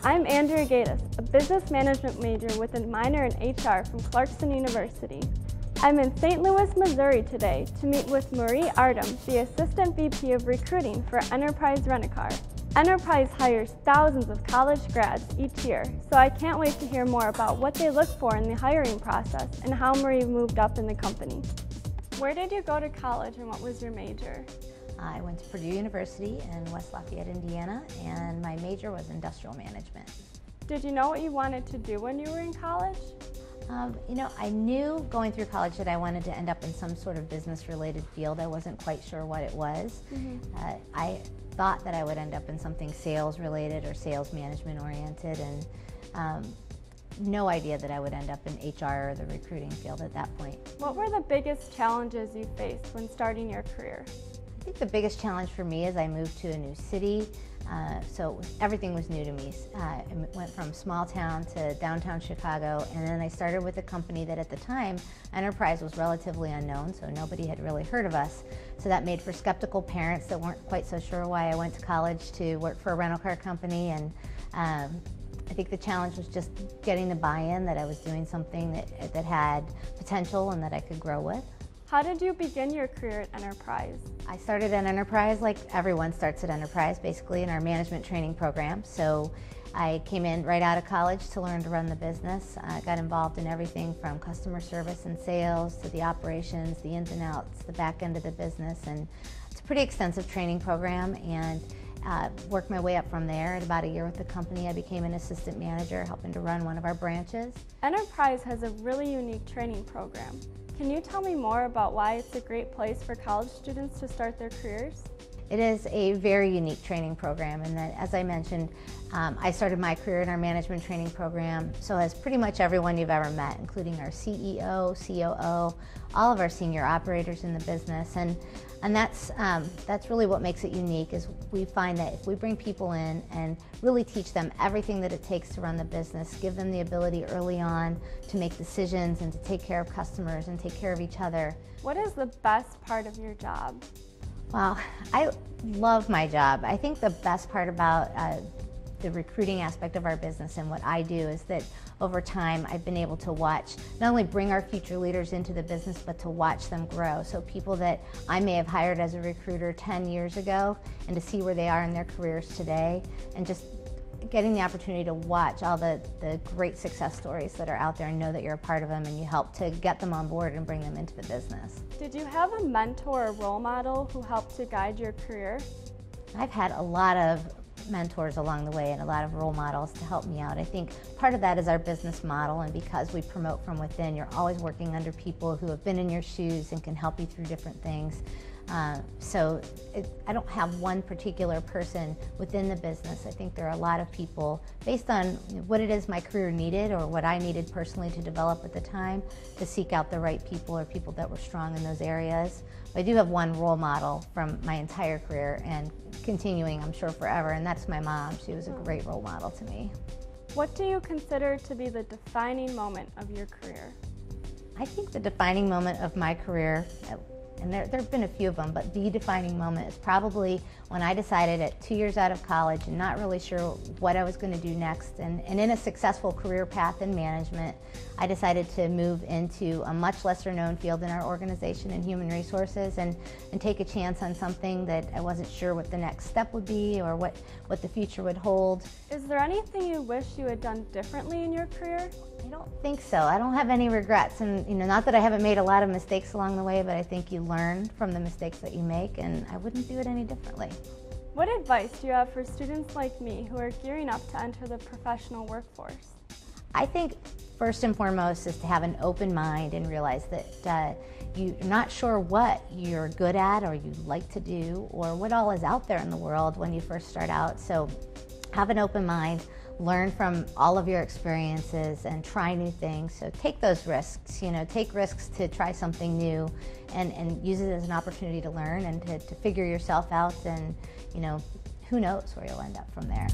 I'm Andrea, a business management major with a minor in HR from Clarkson University. I'm in St. Louis, Missouri today to meet with Artim, the Assistant VP of Recruiting for Enterprise Rent-A-Car. Enterprise hires thousands of college grads each year, so I can't wait to hear more about what they look for in the hiring process and how Marie moved up in the company. Where did you go to college and what was your major? I went to Purdue University in West Lafayette, Indiana, and my major was industrial management. Did you know what you wanted to do when you were in college? I knew going through college that I wanted to end up in some sort of business-related field. I wasn't quite sure what it was. I thought that I would end up in something sales-related or sales management-oriented, and no idea that I would end up in HR or the recruiting field at that point. What were the biggest challenges you faced when starting your career? I think the biggest challenge for me is I moved to a new city, so everything was new to me. I went from small town to downtown Chicago, and then I started with a company that at the time, Enterprise was relatively unknown, so nobody had really heard of us. So that made for skeptical parents that weren't quite so sure why I went to college to work for a rental car company, and I think the challenge was just getting the buy-in that I was doing something that had potential and that I could grow with. How did you begin your career at Enterprise? I started at Enterprise like everyone starts at Enterprise, basically in our management training program. So I came in right out of college to learn to run the business. I got involved in everything from customer service and sales to the operations, the ins and outs, the back end of the business. And it's a pretty extensive training program, and worked my way up from there. At about a year with the company, I became an assistant manager, helping to run one of our branches. Enterprise has a really unique training program. Can you tell me more about why it's a great place for college students to start their careers? It is a very unique training program, and that, as I mentioned, I started my career in our management training program, so as pretty much everyone you've ever met, including our CEO, COO, all of our senior operators in the business, and that's really what makes it unique. Is we find that if we bring people in and really teach them everything that it takes to run the business, give them the ability early on to make decisions and to take care of customers and take care of each other. What is the best part of your job? Well, I love my job. I think the best part about the recruiting aspect of our business and what I do is that over time I've been able to watch, not only bring our future leaders into the business, but to watch them grow. So people that I may have hired as a recruiter 10 years ago, and to see where they are in their careers today, and just getting the opportunity to watch all the great success stories that are out there and know that you're a part of them and you help to get them on board and bring them into the business. Did you have a mentor or role model who helped to guide your career? I've had a lot of mentors along the way and a lot of role models to help me out. I think part of that is our business model, and because we promote from within, you're always working under people who have been in your shoes and can help you through different things. I don't have one particular person within the business. I think there are a lot of people, based on what it is my career needed or what I needed personally to develop at the time, to seek out the right people or people that were strong in those areas. I do have one role model from my entire career, and continuing, I'm sure, forever, and that's my mom. She was a great role model to me. What do you consider to be the defining moment of your career? I think the defining moment of my career, and there have been a few of them, but the defining moment is probably when I decided at 2 years out of college and not really sure what I was going to do next, and in a successful career path in management, I decided to move into a much lesser known field in our organization in human resources and take a chance on something that I wasn't sure what the next step would be or what the future would hold. Is there anything you wish you had done differently in your career? I don't think so. I don't have any regrets, and not that I haven't made a lot of mistakes along the way, but I think you learn from the mistakes that you make, and I wouldn't do it any differently. What advice do you have for students like me who are gearing up to enter the professional workforce? I think first and foremost is to have an open mind and realize that you're not sure what you're good at or you like to do or what all is out there in the world when you first start out. So have an open mind, learn from all of your experiences and try new things. So take those risks, take risks to try something new and use it as an opportunity to learn and to figure yourself out, and who knows where you'll end up from there.